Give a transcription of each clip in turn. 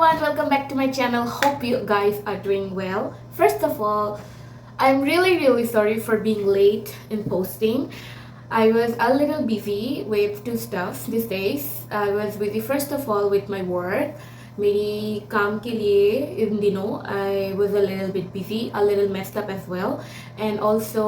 everyone, welcome back to my channel. Hope you guys are doing well. First of all, I'm really sorry for being late in posting. I was a little busy with two stuff these days. I was busy first of all with my work. मेरी काम के लिए इन दिनों I was a little bit busy, a little messed up as well, and also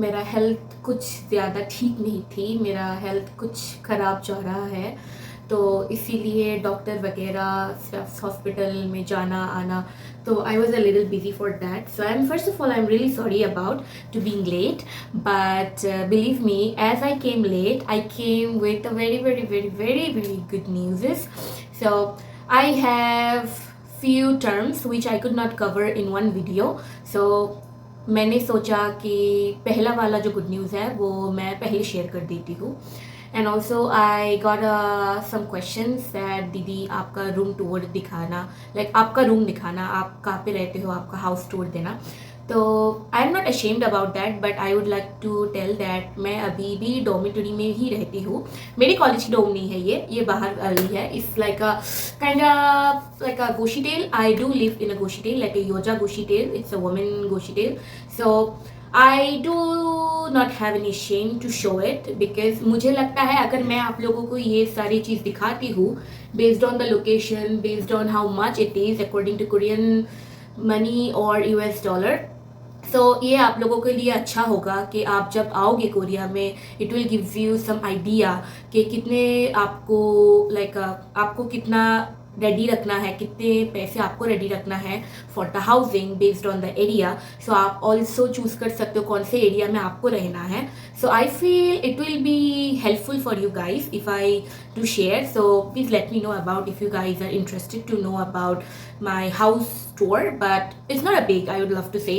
मेरा health कुछ ज़्यादा ठीक नहीं थी. मेरा हेल्थ कुछ ख़राब जा रहा है, तो इसीलिए डॉक्टर वगैरह हॉस्पिटल में जाना आना, तो I was a little busy for that. So I am first of all I am really sorry about to being late, but believe me, as I came late I came with a very good news. So I have few terms which I could not cover in one video. So मैंने सोचा कि पहला वाला जो good news है वो मैं पहले शेयर कर देती हूँ. And also I got some questions that दीदी आपका रूम टूर दिखाना, लाइक आपका रूम दिखाना, आप कहाँ पे रहते हो, आपका हाउस टूर देना. तो I am not ashamed about that, but I would like to tell that मैं अभी भी डोमिटरी में ही रहती हूँ. मेरी कॉलेज की डोम नहीं है, ये बाहर वाली है. It's like a kind like a Goshi tail. I do live in a Goshi tail, like a Yoja Goshi tail. It's a woman Goshi tail. So I do not have any shame to show it, because मुझे लगता है अगर मैं आप लोगों को ये सारी चीज़ दिखाती हूँ based on the location, based on how much it is according to Korean money or US dollar, so ये आप लोगों के लिए अच्छा होगा कि आप जब आओगे कोरिया में, it will give you some idea कि कितने आपको आपको कितना रेडी रखना है, कितने पैसे आपको रेडी रखना है for the housing based on the area. So आप ऑल्सो चूज कर सकते हो कौन से एरिया में आपको रहना है. So I feel it will be helpful for you guys if I do share. So please let me know about if you guys are interested to know about my house tour, but it's not a big, I would love to say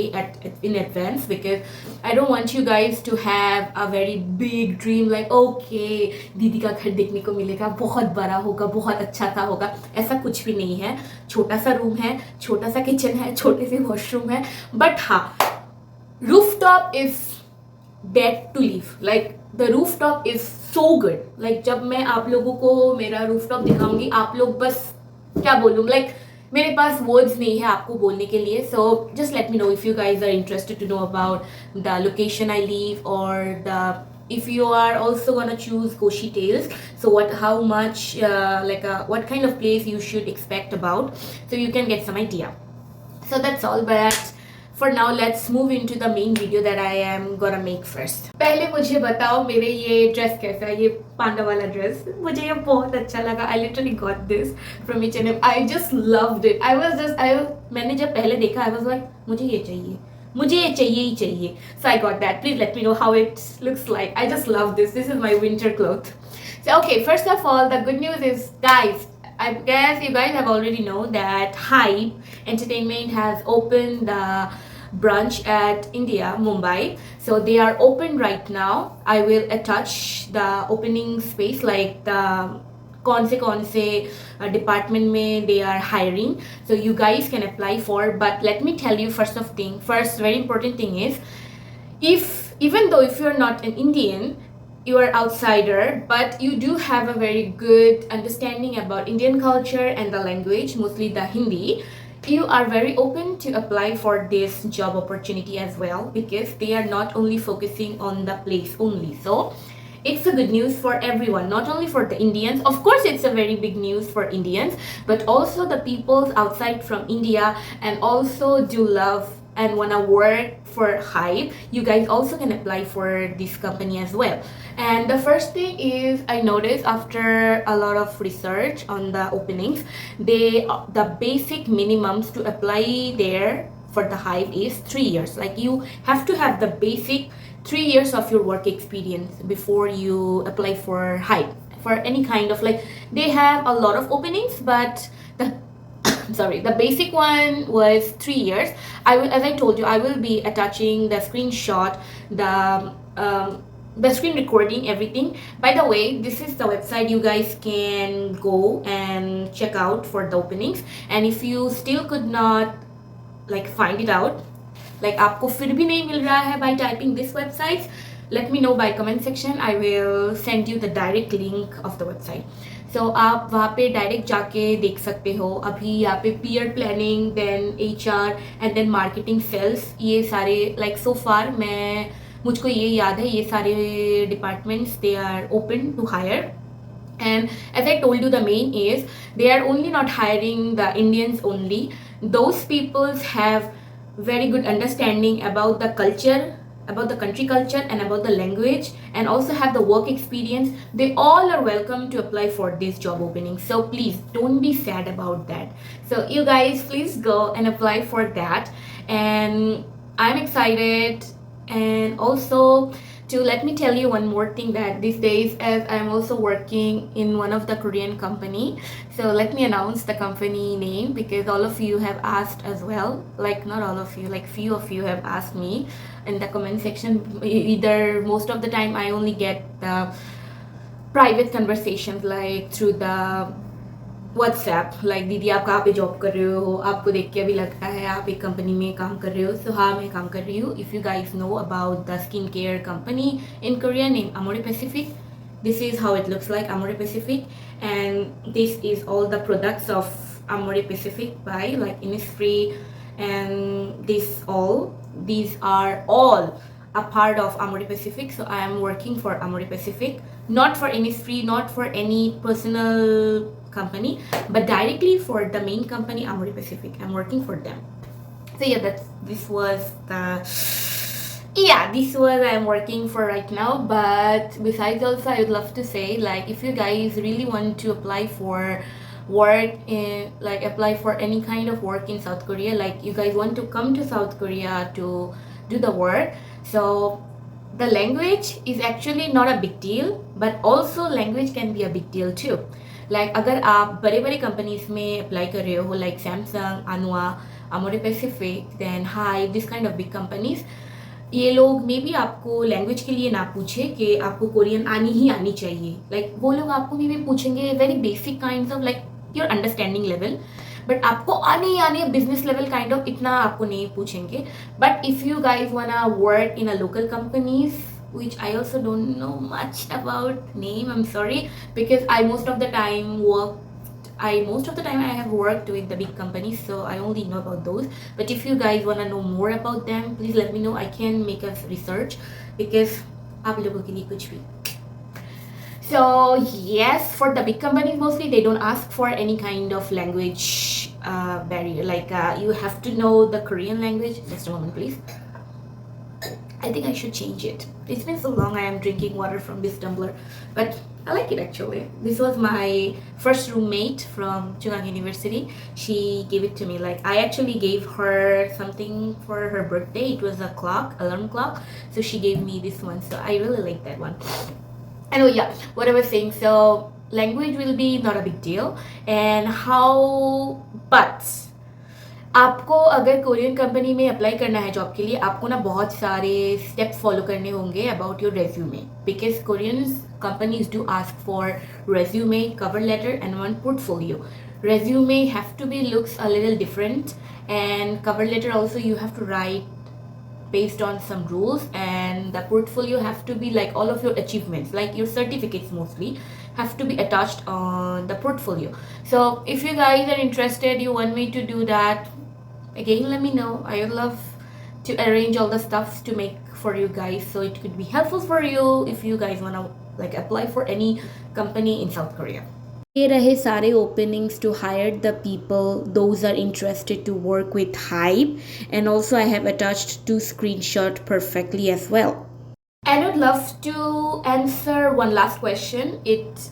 in advance, because I don't want you guys to have a very big dream like okay दीदी का घर देखने को मिलेगा, बहुत बड़ा होगा, बहुत अच्छा सा होगा. ऐसा कुछ भी नहीं है. छोटा सा रूम है, छोटा सा किचन है, छोटे से वॉशरूम है, बट हाँ, rooftop is dead to leave. Like the rooftop is so good. Like जब मैं आप लोगों को मेरा रूफटॉप दिखाऊंगी, आप लोग बस क्या बोलूँ, लाइक मेरे पास वर्ड्स नहीं है आपको बोलने के लिए. So just let me know if you guys are interested to know about the location I live, और the if you are also gonna choose Goshi Tales, so how much what kind of place you should expect about, so you can get some idea. So that's all, but for now let's move into the main video that I am gonna make first. पहले मुझे बताओ मेरे ये dress कैसा है, ये पांडा वाला dress. मुझे ये बहुत अच्छा लगा. I literally got this from H&M. I just loved it. मैंने जब पहले देखा I was like मुझे ये चाहिए, मुझे ये चाहिए ही चाहिए. So I got that. Please let me know how it looks like. I just love this. This is my winter cloth. So okay, first of all, the good news is, guys, I guess you guys have already known that Hype Entertainment has opened the branch at India, Mumbai. So they are open right now. I will attach the opening space, like the कौन से department में they are hiring, so you guys can apply for. But let me tell you first very important thing is, even though if you're not an Indian, you are outsider, but you do have a very good understanding about Indian culture and the language, mostly the Hindi, you are very open to apply for this job opportunity as well, because they are not only focusing on the place only. So it's a good news for everyone, not only for the Indians. Of course, it's a very big news for Indians, but also the people outside from India and also do love and wanna work for Hype. You guys also can apply for this company as well. And the first thing is, I noticed after a lot of research on the openings, the basic minimums to apply there for the Hype is 3 years. Like you have to have the basic 3 years of your work experience before you apply for Hype, for any kind of, like, they have a lot of openings, but the basic one was 3 years. As I told you, I will be attaching the screenshot, the screen recording, everything. By the way, this is the website you guys can go and check out for the openings. And if you still could not find it out, आपको फिर भी नहीं मिल रहा है by typing this website, let me know by comment section. I will send you the direct link of the website. So आप वहाँ पे direct जाके देख सकते हो. अभी यहाँ पे peer planning, then HR and then marketing, sales, ये सारे लाइक सो फार मुझको ये याद है ये सारे departments they are open to hire. And as I told you, the main is they are only not hiring the Indians only. Those peoples have very good understanding about the culture, about the country culture, and about the language, and also have the work experience. They all are welcome to apply for this job opening. So please don't be sad about that. So you guys please go and apply for that. And I'm excited. And also, to let me tell you one more thing, that these days, as I'm also working in one of the Korean company, so let me announce the company name, because all of you have asked as well, like not all of you, like few of you have asked me in the comment section. Either most of the time I only get the private conversations like through the WhatsApp, like दीदी आप कहाँ पे job कर रहे हो, आपको देख के अभी लगता है आप एक कंपनी में काम कर रहे हो. So हाँ, मैं काम कर रही हूँ. If you guys know about the skincare company in Korea named Amore Pacific, this is how it looks like, Amore Pacific, and this is all the products of Amore Pacific by like Innisfree, and these are all a part of Amore Pacific. So I am working for Amore Pacific, not for Innisfree, not for any personal company, but directly for the main company, Amore Pacific. I'm working for them. So yeah, this was I'm working for right now. But besides, also I would love to say, like, if you guys really want to apply for work in, like, apply for any kind of work in South Korea, like you guys want to come to South Korea to do the work, so the language is actually not a big deal, but also language can be a big deal too. Like अगर आप बड़े बड़े companies में apply कर रहे हो, like Samsung, Anua, Amore Pacific, then Hive, this kind of big companies, ये लोग मे बी आपको लैंग्वेज के लिए ना पूछे कि आपको कोरियन आनी ही आनी चाहिए. लाइक वो लोग आपको मे बी पूछेंगे very basic kind of like your understanding level, but आपको आने ही आने बिजनेस लेवल काइंड ऑफ इतना आपको नहीं पूछेंगे. बट इफ़ यू गाइज वाना work in a local companies, which I also don't know much about name, I'm sorry, because most of the time I have worked with the big companies, so I only know about those. But if you guys want to know more about them, please let me know. I can make a research, because आप लोगों के लिए कुछ भी. So yes, for the big companies mostly they don't ask for any kind of language barrier, like you have to know the Korean language. Just a moment please. I think I should change it. It's been so long I am drinking water from this tumbler, but I like it actually. This was my first roommate from Chungang University. She gave it to me. Like I actually gave her something for her birthday. It was a clock, alarm clock. So she gave me this one. So I really like that one. And oh yeah, what I was saying. So language will be not a big deal. But आपको अगर Korean company में apply करना है job के लिए, आपको ना बहुत सारे स्टेप्स फॉलो करने होंगे about your resume, because Korean companies do ask for resume, cover letter and one portfolio. Resume have to be looks a little different, and cover letter also you have to write based on some rules, and the portfolio have to be like all of your achievements, like your certificates mostly have to be attached on the portfolio. So if you guys are interested, you want me to do that, again let me know. I would love to arrange all the stuff to make for you guys, so it could be helpful for you if you guys want to like apply for any company in South Korea. ये रहे सारे openings to hire the people those are interested to work with Hive, and also I have attached 2 screenshots perfectly as well. I would love to answer one last question.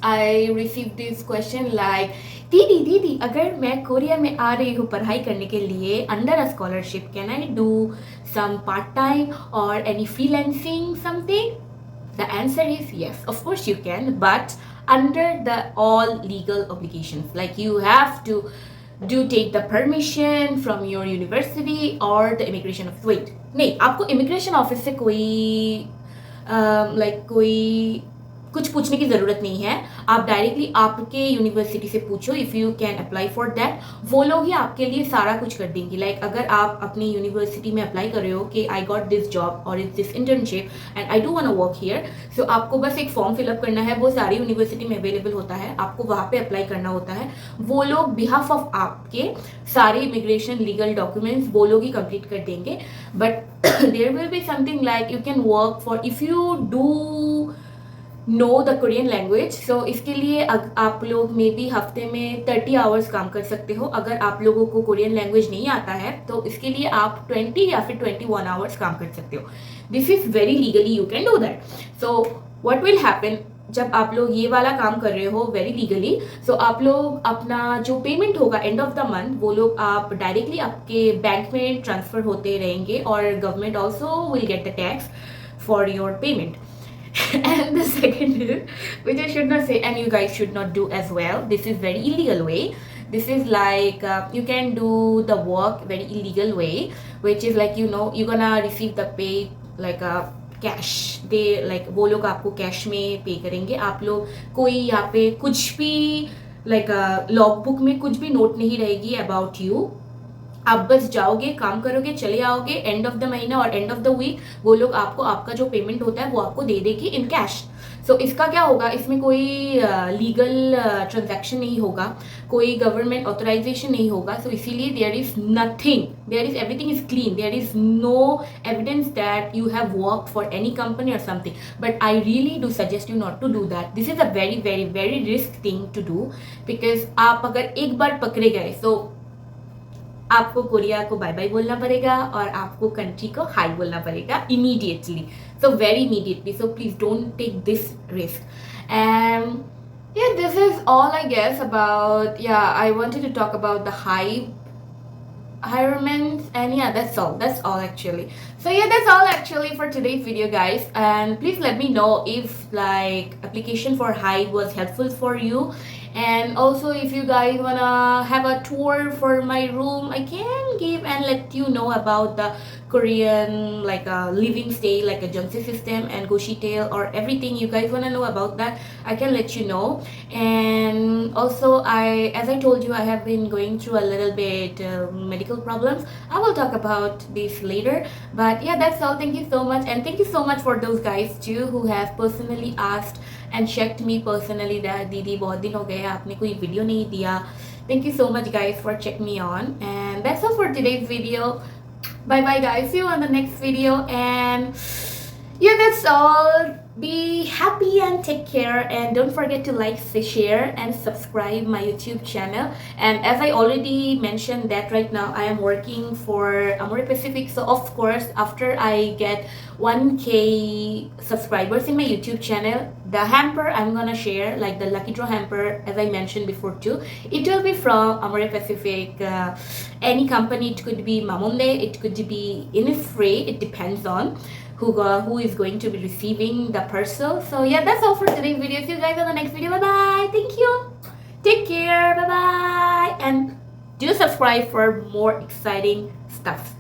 I received this question like, दीदी अगर मैं Korea में आ रही हूँ पढ़ाई करने के लिए under a scholarship, can I do some part time or any freelancing something? The answer is yes, of course you can, but under the all legal obligations. Like you have to take the permission from your university or the immigration office. Wait, नहीं, आपको immigration office से कोई कुछ पूछने की ज़रूरत नहीं है, आप डायरेक्टली आपके यूनिवर्सिटी से पूछो if you can apply for that. वो लोग ही आपके लिए सारा कुछ कर देंगे। लाइक अगर आप अपनी यूनिवर्सिटी में अप्लाई कर रहे हो कि आई गॉट दिस जॉब और is this internship and I do want to work here, so आपको बस एक फॉर्म फिलअप करना है, वो सारी यूनिवर्सिटी में अवेलेबल होता है, आपको वहाँ पे अप्लाई करना होता है। वो लोग बिहाफ ऑफ आपके सारे इमिग्रेशन लीगल डॉक्यूमेंट्स वो लोग ही कंप्लीट कर देंगे। But there will be something like you can work for if you do know the Korean language. So इसके लिए आप लोग मे बी हफ्ते में 30 आवर्स काम कर सकते हो। अगर आप लोगों को कोरियन लैंग्वेज नहीं आता है तो इसके लिए आप 20 या फिर 21 आवर्स काम कर सकते हो। This is very legally, you can do that. So what will happen, जब आप लोग ये वाला काम कर रहे हो वेरी लीगली, सो आप लोग अपना जो पेमेंट होगा एंड ऑफ द मंथ वो लोग आप डायरेक्टली आपके बैंक में ट्रांसफ़र होते रहेंगे और government also will get the tax for your payment. And the second is, which I should not say and you guys should not do as well, this is very illegal way. This is like you can do the work very illegal way, which is like, you know, you're gonna receive the pay like a cash they, like वो लोग आपको cash में पे करेंगे। आप लोग कोई यहाँ पे कुछ भी लाइक लॉग बुक में कुछ भी नोट नहीं रहेगी अबाउट यू। आप बस जाओगे, काम करोगे, चले आओगे, एंड ऑफ द महीना और एंड ऑफ द वीक वो लोग आपको आपका जो पेमेंट होता है वो आपको दे देगी इन कैश। सो इसका क्या होगा, इसमें कोई लीगल ट्रांजैक्शन नहीं होगा, कोई गवर्नमेंट ऑथराइजेशन नहीं होगा। सो इसीलिए there is nothing, there is everything is clean, there is no evidence that you have work for any company और something. But I really do suggest you not to do that. This is a very very very risk thing to do, because आप अगर एक बार पकड़े गए सो आपको Korea को bye bye बोलना पड़ेगा और आपको कंट्री को हाई बोलना पड़ेगा immediately, so very immediately. So please don't take this risk. And yeah, this is all I guess about, yeah, I wanted to talk about the hirements, and yeah, that's all actually. So yeah, that's all actually for today's video, guys. And please let me know if like application for Hive was helpful for you. And also if you guys wanna have a tour for my room, I can give and let you know about the Korean like a living stay, like a Jeongse system and Goshitail or everything you guys wanna know about that, I can let you know. And also as I told you, I have been going through a little bit medical problems. I will talk about this later. But yeah, that's all. Thank you so much, and thank you so much for those guys too who have personally asked and checked me personally that दीदी बहुत दिन हो गए आपने कोई video नहीं दिया। Thank you so much guys for checking me on, and that's all for today's video. Bye bye guys, see you on the next video, and yeah, that's all. Be happy and take care, and don't forget to like, share and subscribe my YouTube channel. And as I already mentioned that right now I am working for Amore Pacific, so of course after I get 1k subscribers in my YouTube channel, the hamper I'm gonna share, like the lucky draw hamper as I mentioned before too, it will be from Amore Pacific, any company. It could be Mamonde, it could be Innisfree, it depends on who is going to be receiving the parcel. So yeah, that's all for today's video. See you guys on the next video. Bye bye. Thank you. Take care. Bye bye. And do subscribe for more exciting stuff.